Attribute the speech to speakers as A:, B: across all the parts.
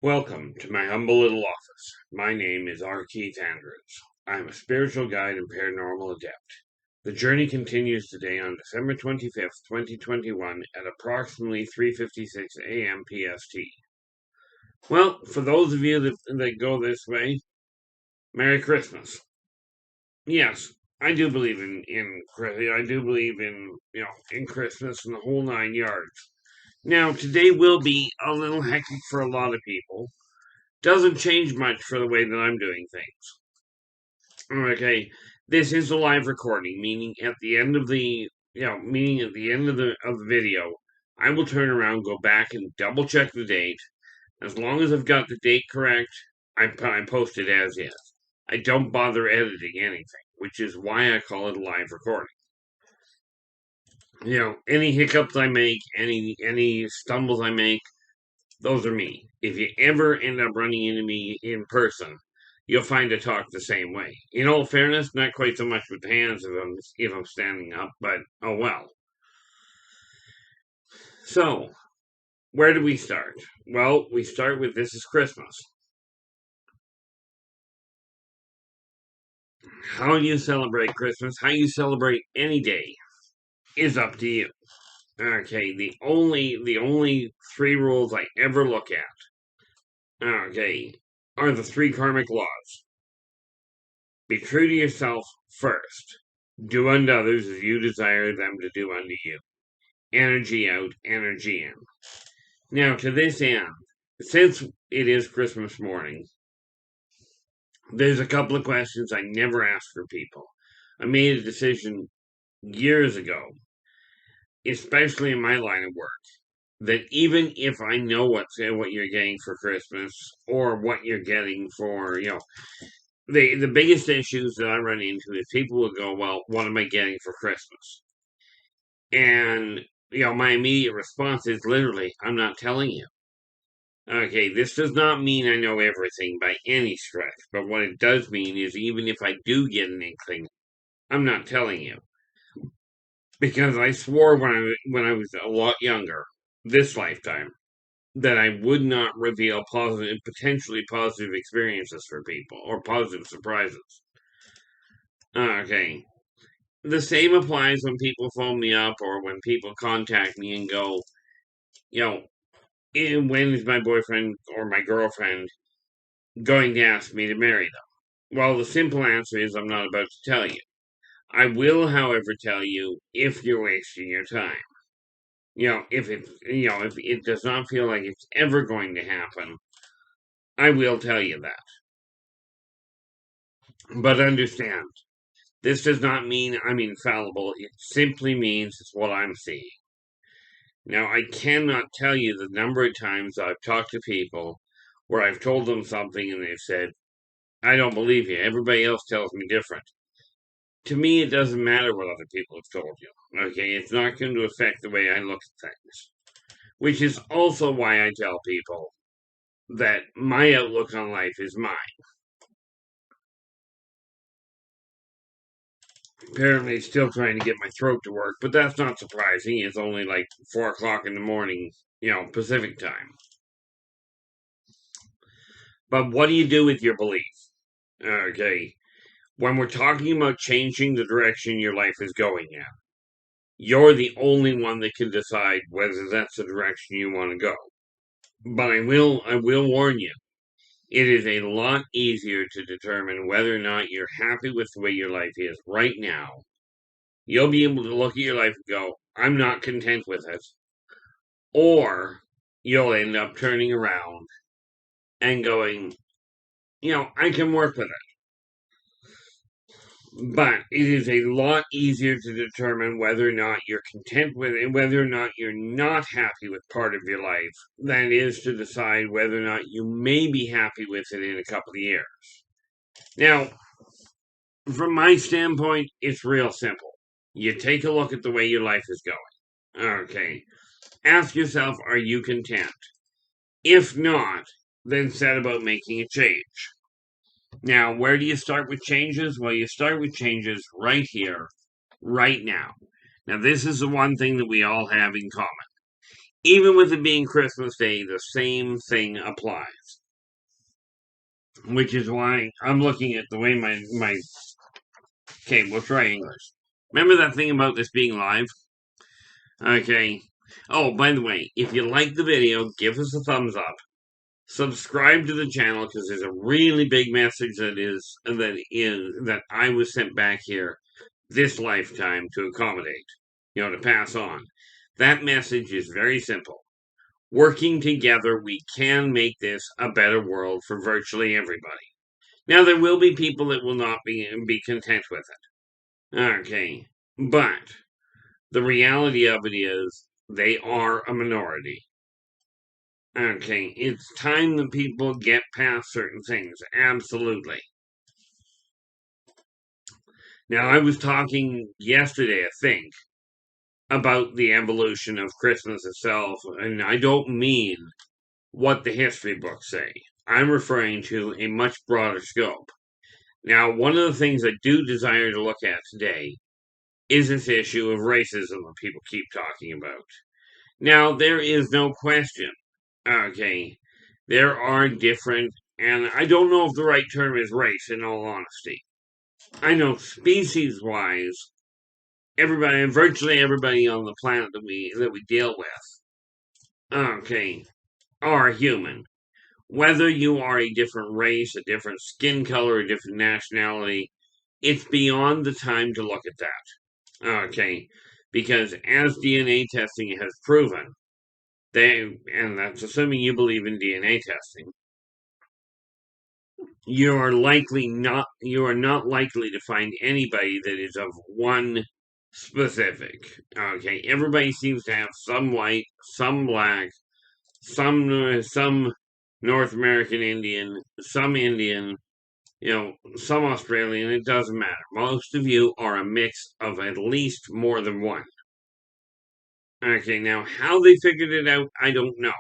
A: Welcome to my humble little office. My name is R. Keith Andrews. I'm a spiritual guide and paranormal adept. The journey continues today on December 25th, 2021 at approximately 3:56 a.m. PST. Well, for those of you that go this way, Merry Christmas. Yes, I do believe I do believe in Christmas and the whole nine yards. Now, today will be a little hectic for a lot of people. Doesn't change much for the way that I'm doing things. Okay, this is a live recording, meaning at the end of the video, I will turn around, go back, and double check the date. As long as I've got the date correct, I post it as is. I don't bother editing anything, which is why I call it a live recording. Any hiccups I make, any stumbles I make, those are me. If you ever end up running into me in person, you'll find I talk the same way. In all fairness, not quite so much with hands if I'm standing up, but oh well. So, where do we start? Well, we start with this is Christmas. How you celebrate Christmas, how you celebrate any day, is up to you. Okay, the only three rules I ever look at, okay, are the three karmic laws. Be true to yourself first. Do unto others as you desire them to do unto you. Energy out, energy in. Now, to this end, since it is Christmas morning, there's a couple of questions I never ask for people. I made a decision years ago, especially in my line of work, that even if I know what you're getting for Christmas or what you're getting for, the biggest issues that I run into is people will go, well, what am I getting for Christmas? And, my immediate response is literally, I'm not telling you. Okay, this does not mean I know everything by any stretch, but what it does mean is even if I do get an inkling, I'm not telling you. Because I swore when I was a lot younger, this lifetime, that I would not reveal potentially positive experiences for people or positive surprises. Okay. The same applies when people phone me up or when people contact me and go, you know, when is my boyfriend or my girlfriend going to ask me to marry them? Well, the simple answer is I'm not about to tell you. I will, however, tell you if you're wasting your time. If it does not feel like it's ever going to happen, I will tell you that. But understand, this does not mean I'm infallible. It simply means it's what I'm seeing. Now, I cannot tell you the number of times I've talked to people where I've told them something and they've said, I don't believe you. Everybody else tells me different. To me, it doesn't matter what other people have told you. Okay, it's not going to affect the way I look at things. Which is also why I tell people that my outlook on life is mine. Apparently, still trying to get my throat to work, but that's not surprising. It's only like 4 o'clock in the morning, Pacific time. But what do you do with your belief? Okay, when we're talking about changing the direction your life is going in, you're the only one that can decide whether that's the direction you want to go. But I will warn you, it is a lot easier to determine whether or not you're happy with the way your life is right now. You'll be able to look at your life and go, I'm not content with it. Or you'll end up turning around and going, I can work with it. But it is a lot easier to determine whether or not you're content with it, whether or not you're not happy with part of your life, than it is to decide whether or not you may be happy with it in a couple of years. Now, from my standpoint, it's real simple. You take a look at the way your life is going. Okay. Ask yourself, are you content? If not, then set about making a change. Now, where do you start with changes? Well, you start with changes right here, right now. Now, this is the one thing that we all have in common. even with it being Christmas Day, the same thing applies. Which is why I'm looking at the way my okay, we'll try English. Remember that thing about this being live? Okay. Oh, by the way, if you like the video, give us a thumbs up. Subscribe to the channel because there's a really big message that I was sent back here this lifetime to accommodate, to pass on. That message is very simple. Working together, we can make this a better world for virtually everybody. Now, there will be people that will not be content with it. Okay. But the reality of it is they are a minority. Okay. It's time that people get past certain things. Absolutely. Now, I was talking yesterday, I think, about the evolution of Christmas itself, and I don't mean what the history books say. I'm referring to a much broader scope. Now, one of the things I do desire to look at today is this issue of racism that people keep talking about. Now, there is no question, okay, there are different, and I don't know if the right term is race, in all honesty. I know species-wise, virtually everybody on the planet that we deal with, okay, are human. Whether you are a different race, a different skin color, a different nationality, it's beyond the time to look at that. Okay, because as DNA testing has proven, and that's assuming you believe in DNA testing, you are not likely to find anybody that is of one specific. Okay, everybody seems to have some white, some black, some North American Indian, some Indian, some Australian. It doesn't matter. Most of you are a mix of at least more than one. Okay, now how they figured it out, I don't know.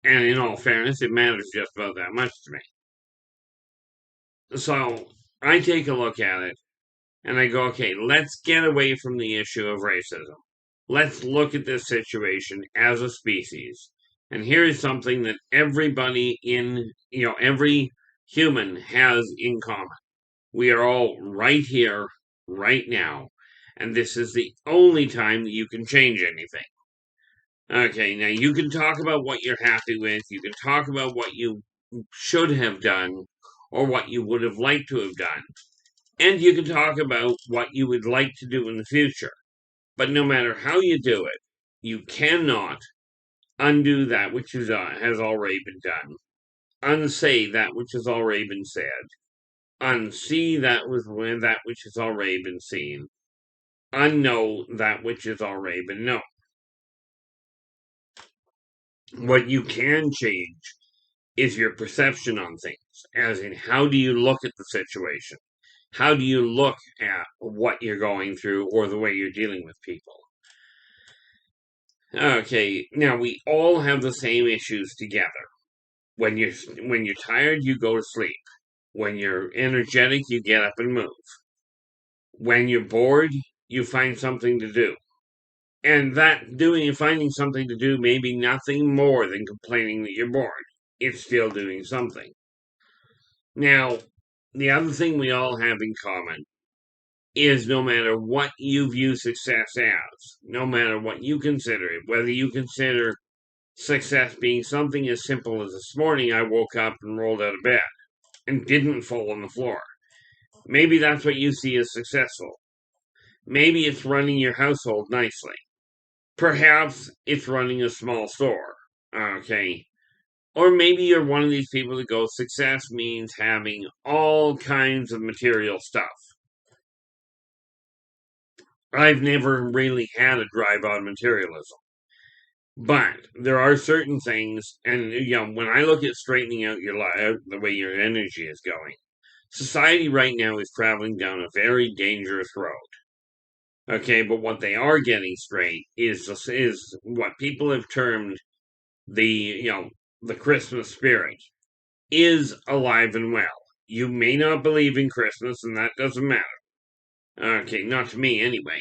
A: And in all fairness, it matters just about that much to me. So I take a look at it and I go, okay, let's get away from the issue of racism. Let's look at this situation as a species. And here is something that everybody every human has in common. We are all right here, right now. And this is the only time that you can change anything. Okay, now you can talk about what you're happy with. You can talk about what you should have done or what you would have liked to have done. And you can talk about what you would like to do in the future. But no matter how you do it, you cannot undo that which has already been done, unsay that which has already been said, unsee that which has already been seen, unknow that which has already been known. What you can change is your perception on things, as in how do you look at the situation? How do you look at what you're going through or the way you're dealing with people? Okay, now we all have the same issues together. When you're tired, you go to sleep. When you're energetic, you get up and move. When you're bored, you find something to do. And finding something to do may be nothing more than complaining that you're bored. It's still doing something. Now, the other thing we all have in common is no matter what you view success as, no matter what you consider it, whether you consider success being something as simple as this morning I woke up and rolled out of bed and didn't fall on the floor. Maybe that's what you see as successful. Maybe it's running your household nicely. Perhaps it's running a small store. Okay. Or maybe you're one of these people that goes, success means having all kinds of material stuff. I've never really had a drive on materialism. But there are certain things, and when I look at straightening out your life, the way your energy is going, society right now is traveling down a very dangerous road. Okay, but what they are getting straight is what people have termed the Christmas spirit is alive and well. You may not believe in Christmas, and that doesn't matter. Okay, not to me anyway.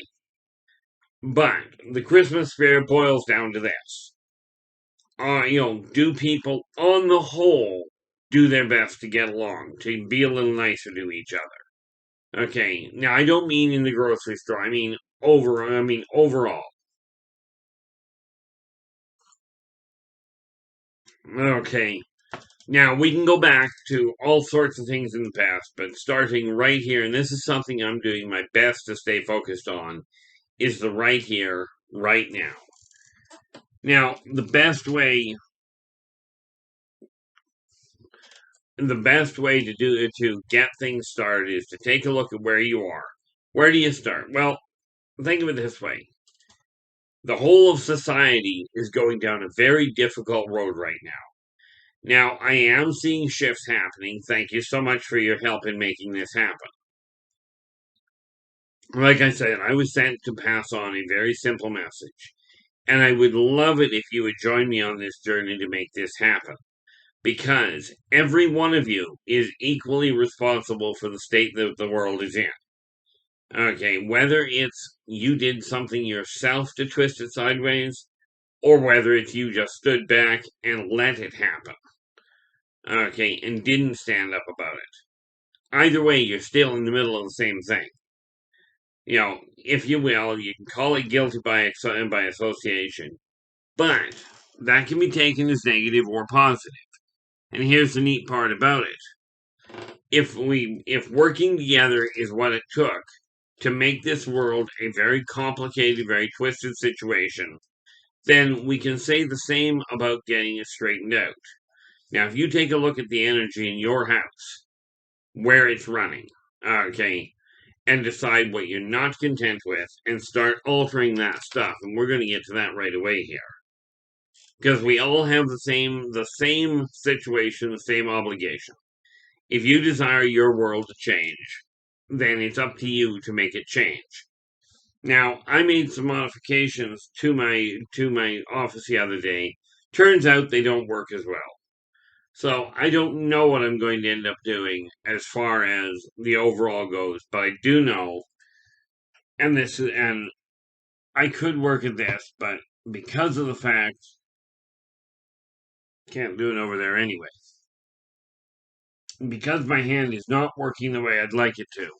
A: But the Christmas spirit boils down to this. do people on the whole do their best to get along, to be a little nicer to each other? Okay, now I don't mean in the grocery store. I mean overall. Okay. Now we can go back to all sorts of things in the past, but starting right here, and this is something I'm doing my best to stay focused on, is the right here, right now. Now, the best way to get things started is to take a look at where you are. Where do you start? Well, think of it this way. The whole of society is going down a very difficult road right now. Now, I am seeing shifts happening. Thank you so much for your help in making this happen. Like I said, I was sent to pass on a very simple message. And I would love it if you would join me on this journey to make this happen. Because every one of you is equally responsible for the state that the world is in. Okay, whether it's you did something yourself to twist it sideways, or whether it's you just stood back and let it happen. Okay, and didn't stand up about it. Either way, you're still in the middle of the same thing. If you will, you can call it guilty by association, but that can be taken as negative or positive. And here's the neat part about it. If working together is what it took to make this world a very complicated, very twisted situation, then we can say the same about getting it straightened out. Now, if you take a look at the energy in your house, where it's running, okay, and decide what you're not content with and start altering that stuff, and we're going to get to that right away here. Because we all have the same situation, the same obligation. If you desire your world to change, then it's up to you to make it change. Now, I made some modifications to my office the other day. Turns out they don't work as well. So I don't know what I'm going to end up doing as far as the overall goes, but I do know, and I could work at this, but because of the fact can't do it over there anyway. Because my hand is not working the way I'd like it to.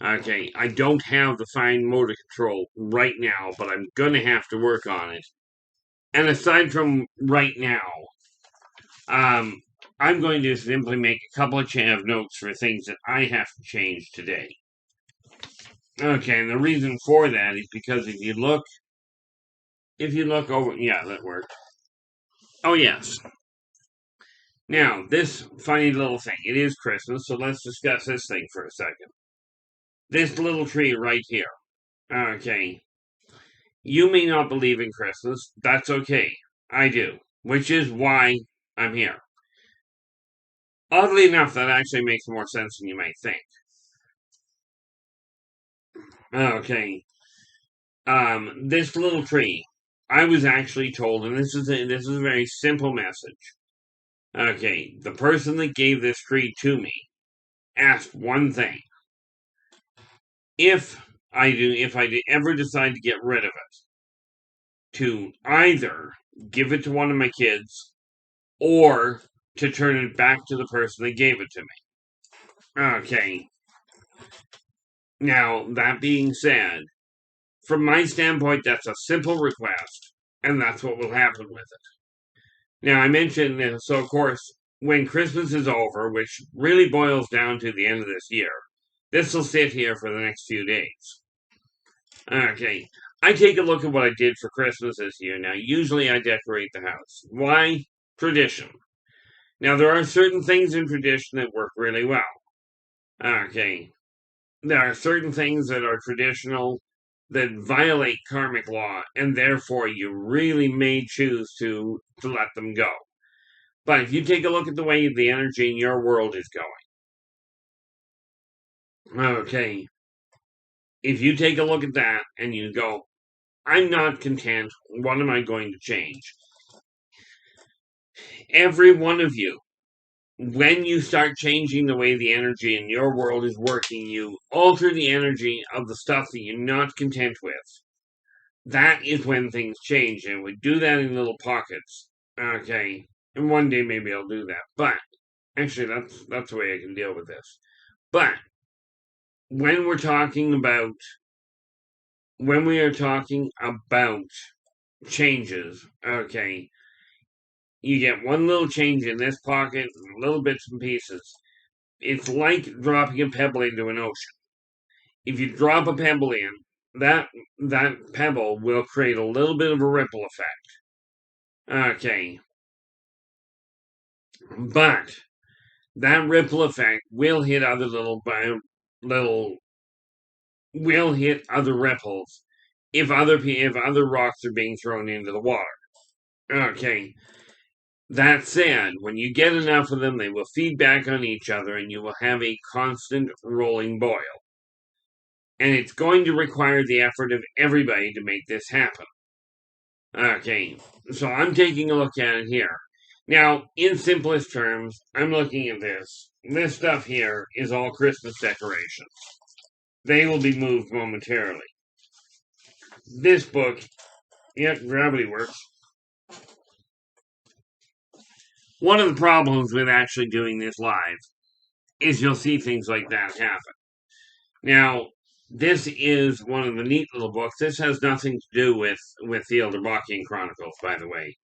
A: Okay, I don't have the fine motor control right now, but I'm gonna have to work on it. And aside from right now, um, I'm going to simply make a couple of notes for things that I have to change today. Okay, and the reason for that is because if you look over, yeah, that worked. Oh yes. Now, this funny little thing, it is Christmas, so let's discuss this thing for a second. This little tree right here. Okay. You may not believe in Christmas. That's okay. I do. Which is why I'm here. Oddly enough, that actually makes more sense than you might think. Okay. This little tree. I was actually told, and this is a very simple message. Okay, the person that gave this tree to me asked one thing. If I ever decide to get rid of it, to either give it to one of my kids or to turn it back to the person that gave it to me. Okay. Now, that being said, from my standpoint, that's a simple request, and that's what will happen with it. Now, I mentioned, so of course, when Christmas is over, which really boils down to the end of this year, this will sit here for the next few days. Okay. I take a look at what I did for Christmas this year. Now, usually I decorate the house. Why? Tradition. Now, there are certain things in tradition that work really well. Okay. There are certain things that are traditional that violate karmic law, and therefore you really may choose to let them go. But if you take a look at the way the energy in your world is going, okay, if you take a look at that and you go, I'm not content, what am I going to change? Every one of you, when you start changing the way the energy in your world is working, you alter the energy of the stuff that you're not content with. That is when things change, and we do that in little pockets. Okay, and one day maybe I'll do that. But actually, that's the way I can deal with this. But when we're talking about when we are talking about changes, okay, you get one little change in this pocket, little bits and pieces. It's like dropping a pebble into an ocean. If you drop a pebble in, that that pebble will create a little bit of a ripple effect. Okay, but that ripple effect will hit other little will hit other ripples if other rocks are being thrown into the water. Okay. That said, when you get enough of them, they will feed back on each other and you will have a constant rolling boil. And it's going to require the effort of everybody to make this happen. Okay, so I'm taking a look at it here. Now, in simplest terms, I'm looking at this. This stuff here is all Christmas decorations. They will be moved momentarily. This book, yep, gravity works. One of the problems with actually doing this live is you'll see things like that happen. Now, this is one of the neat little books. This has nothing to do with the Yldrbacian Chronicles, by the way,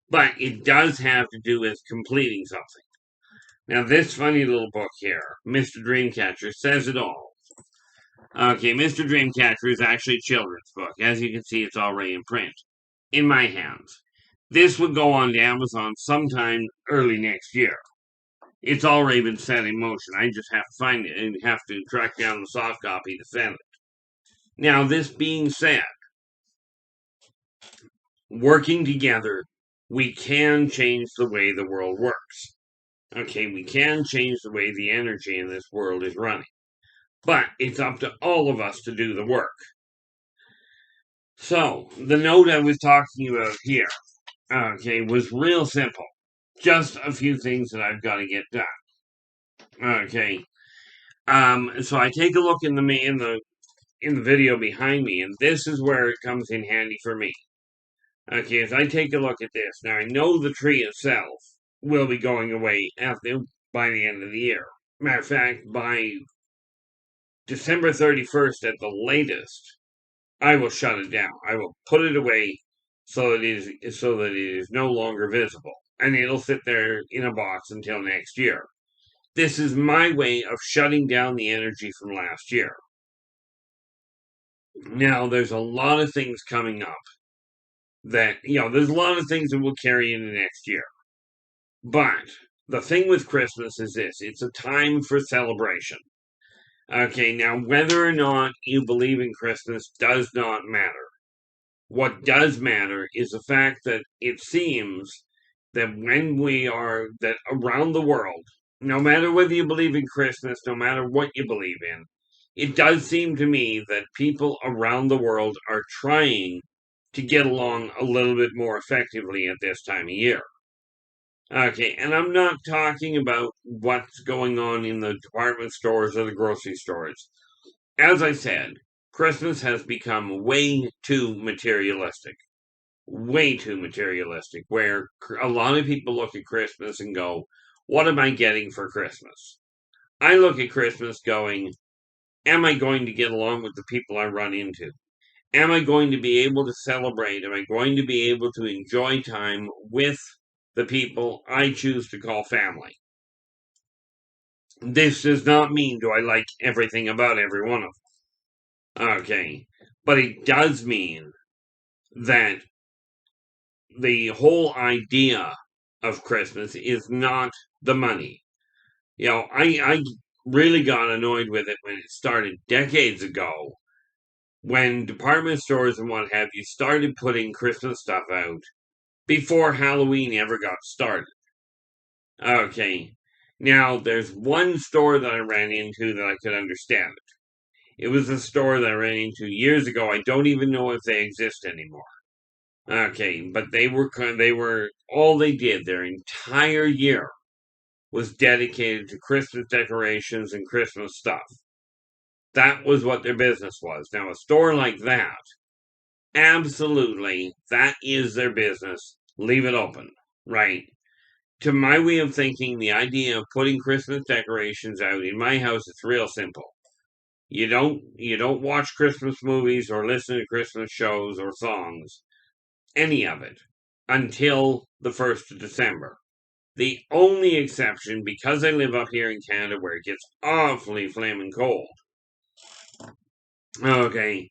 A: but it does have to do with completing something. Now, this funny little book here, Mr. Dreamcatcher, says it all. Okay, Mr. Dreamcatcher is actually a children's book. As you can see, it's already in print in my hands. This would go on to Amazon sometime early next year. It's already been set in motion. I just have to find it and have to track down the soft copy to send it. Now, this being said, working together, we can change the way the world works. Okay, we can change the way the energy in this world is running. But it's up to all of us to do the work. So, the note I was talking about here, okay, was real simple. Just a few things that I've got to get done. Okay. So I take a look in the video behind me, and this is where it comes in handy for me. Okay, as I take a look at this, now I know the tree itself will be going away by the end of the year. Matter of fact, by December 31st at the latest, I will shut it down. I will put it away so that it is no longer visible, and it'll sit there in a box until next year. This is my way of shutting down the energy from last year. Now, there's a lot of things coming up that, there's a lot of things that will carry into next year. But the thing with Christmas is this, it's a time for celebration. Okay, now whether or not you believe in Christmas does not matter. What does matter is the fact that it seems that that around the world, no matter whether you believe in Christmas, no matter what you believe in, it does seem to me that people around the world are trying to get along a little bit more effectively at this time of year. Okay, and I'm not talking about what's going on in the department stores or the grocery stores. As I said, Christmas has become way too materialistic. Way too materialistic, where a lot of people look at Christmas and go, what am I getting for Christmas? I look at Christmas going, am I going to get along with the people I run into? Am I going to be able to celebrate? Am I going to be able to enjoy time with the people I choose to call family? This does not mean do I like everything about every one of them. Okay. But it does mean that the whole idea of Christmas is not the money. I really got annoyed with it when it started decades ago, when department stores and what have you started putting Christmas stuff out before Halloween ever got started. Okay, now there's one store that I ran into that I could understand it. It was a store that I ran into years ago. I don't even know if they exist anymore. Okay, but they were all they did their entire year was dedicated to Christmas decorations and Christmas stuff. That was what their business was. Now, a store like that, absolutely, that is their business. Leave it open. right? To my way of thinking, the idea of putting Christmas decorations out in my house is real simple. You don't watch Christmas movies or listen to Christmas shows or songs, any of it, until the 1st of December. The only exception, because I live up here in Canada where it gets awfully flaming cold. Okay.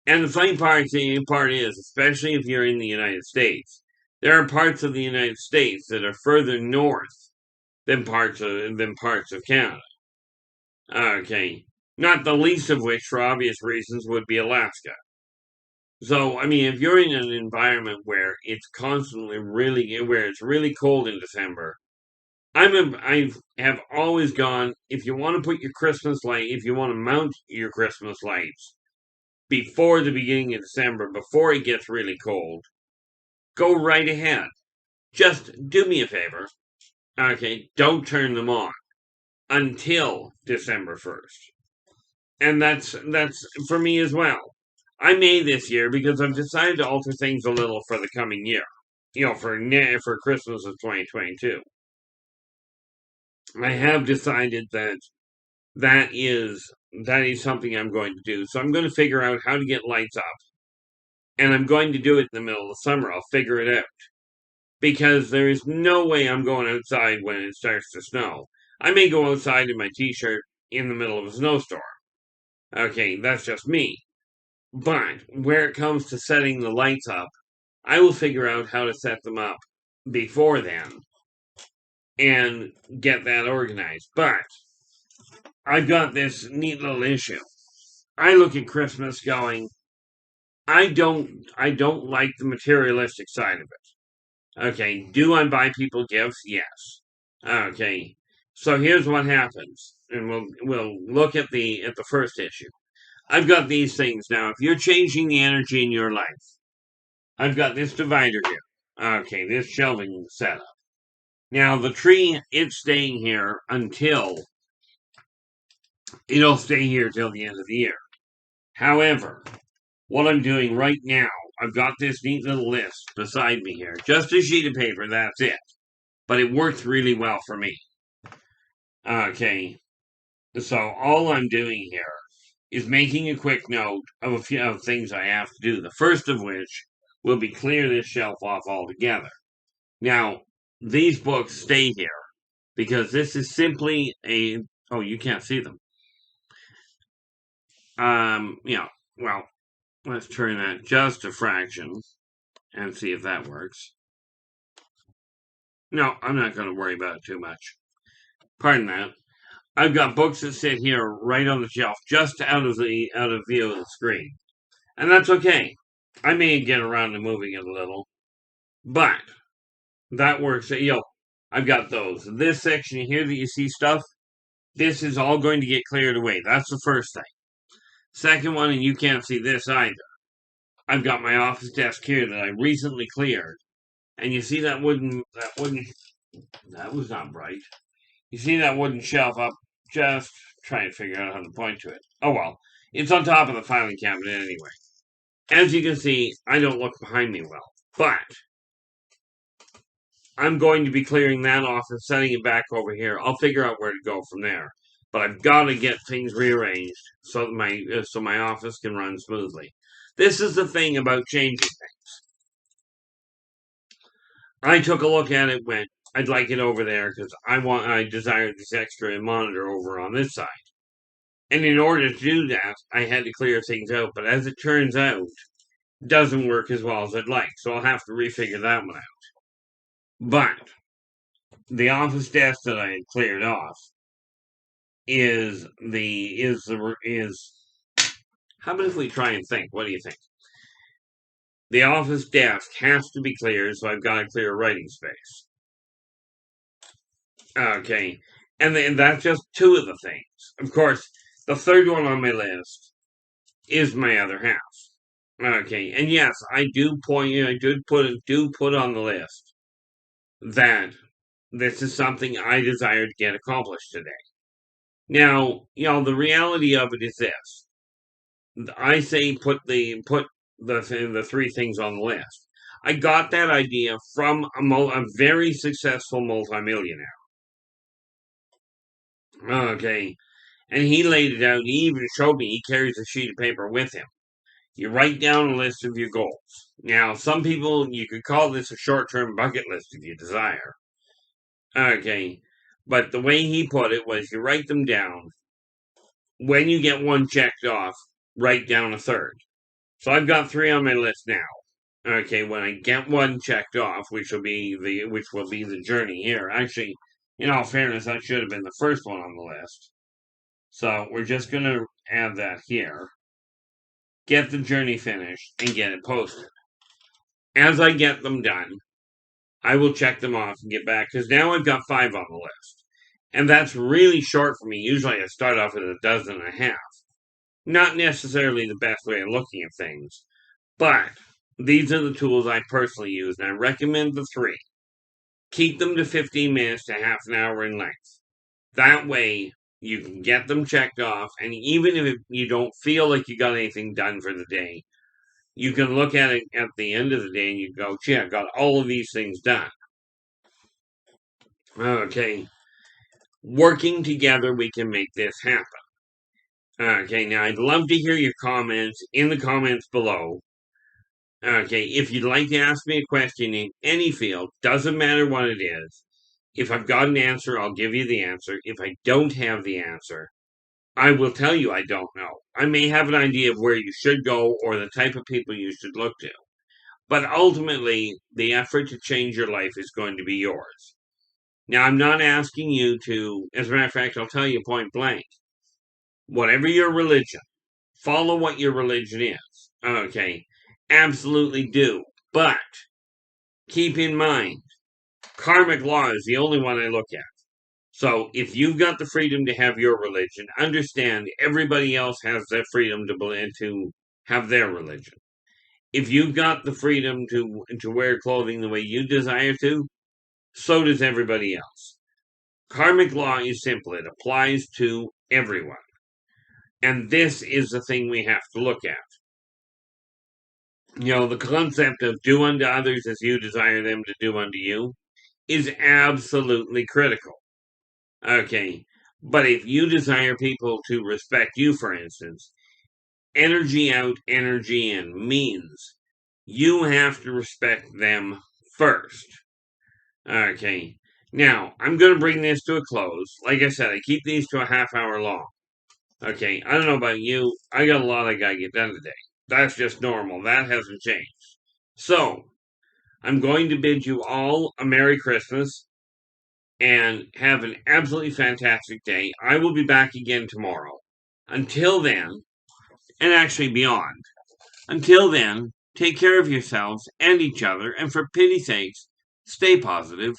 A: And the funny part is, especially if you're in the United States, there are parts of the United States that are further north than parts of Canada. Okay. Not the least of which, for obvious reasons, would be Alaska. So, I mean, if you're in an environment where it's where it's really cold in December, I have always gone, if you want to put your if you want to mount your Christmas lights before the beginning of December, before it gets really cold, go right ahead. Just do me a favor. Okay, don't turn them on until December 1st. And that's for me as well. I may this year because I've decided to alter things a little for the coming year. For Christmas of 2022. I have decided that is something I'm going to do. So I'm going to figure out how to get lights up, and I'm going to do it in the middle of the summer. I'll figure it out because there is no way I'm going outside when it starts to snow. I may go outside in my t-shirt in the middle of a snowstorm. Okay, that's just me. But where it comes to setting the lights up, I will figure out how to set them up before then and get that organized. But I've got this neat little issue. I look at Christmas going, I don't like the materialistic side of it. Okay, do I buy people gifts? Yes. Okay. So here's what happens. And we'll look at the first issue. I've got these things now. If you're changing the energy in your life, I've got this divider here. Okay, this shelving setup. Now the tree, it's staying here until it'll stay here till the end of the year. However, what I'm doing right now, I've got this neat little list beside me here. Just a sheet of paper, that's it. But it works really well for me. Okay, so all I'm doing here is making a quick note of a few of things I have to do. The first of which will be clear this shelf off altogether. Now, these books stay here because this is simply a. Oh, you can't see them. Well, let's turn that just a fraction and see if that works. No, I'm not going to worry about it too much. Pardon that. I've got books that sit here right on the shelf, just out of view of the screen, and that's okay. I may get around to moving it a little, but that works. I've got those. This section here that you see stuff, this is all going to get cleared away. That's the first thing. Second one, and you can't see this either. I've got my office desk here that I recently cleared, and you see that was not bright. You see that wooden shelf up? Just trying to figure out how to point to it. Oh well, it's on top of the filing cabinet anyway. As you can see, I don't look behind me well, but I'm going to be clearing that off and setting it back over here. I'll figure out where to go from there. But I've got to get things rearranged so my office can run smoothly. This is the thing about changing things. I took a look at it, went, I'd like it over there because I desire this extra monitor over on this side. And in order to do that, I had to clear things out. But as it turns out, it doesn't work as well as I'd like. So I'll have to refigure that one out. But the office desk that I had cleared off is how about if we try and think? What do you think? The office desk has to be cleared, so I've got to clear writing space. Okay. And then that's just two of the things. Of course, the third one on my list is my other half. Okay. And yes, I do put on the list that this is something I desire to get accomplished today. Now, the reality of it is this. I say put the three things on the list. I got that idea from a very successful multimillionaire. Okay. And he laid it out. He even showed me he carries a sheet of paper with him. You write down a list of your goals. Now, some people, you could call this a short-term bucket list if you desire. Okay. But the way he put it was you write them down. When you get one checked off, write down a third. So I've got 3 on my list now. Okay, when I get one checked off, which will be the journey here. Actually, in all fairness, that should have been the first one on the list. So we're just gonna add that here. Get the journey finished and get it posted. As I get them done, I will check them off and get back because now I've got 5 on the list. And that's really short for me. Usually I start off with a dozen and a half. Not necessarily the best way of looking at things, but these are the tools I personally use, and I recommend the 3. Keep them to 15 minutes to half an hour in length. That way, you can get them checked off, and even if you don't feel like you got anything done for the day, you can look at it at the end of the day and you go, gee, I got all of these things done. Okay. Working together, we can make this happen. Okay, now I'd love to hear your comments in the comments below. Okay, if you'd like to ask me a question in any field, doesn't matter what it is. If I've got an answer, I'll give you the answer. If I don't have the answer, I will tell you I don't know. I may have an idea of where you should go or the type of people you should look to. But ultimately, the effort to change your life is going to be yours. Now, I'm not asking you to, as a matter of fact, I'll tell you point blank. Whatever your religion, follow what your religion is. Okay, absolutely do. But keep in mind, karmic law is the only one I look at. So if you've got the freedom to have your religion, understand everybody else has that freedom to have their religion. If you've got the freedom to wear clothing the way you desire to, so does everybody else. Karmic law is simple. It applies to everyone. And this is the thing we have to look at. The concept of do unto others as you desire them to do unto you is absolutely critical. Okay, but if you desire people to respect you, for instance, energy out, energy in means you have to respect them first. Okay, now I'm going to bring this to a close. Like I said, I keep these to a half hour long. Okay, I don't know about you. I got a lot I got to get done today. That's just normal. That hasn't changed. So, I'm going to bid you all a Merry Christmas and have an absolutely fantastic day. I will be back again tomorrow. Until then, and actually beyond, until then, take care of yourselves and each other, and for pity's sakes, stay positive.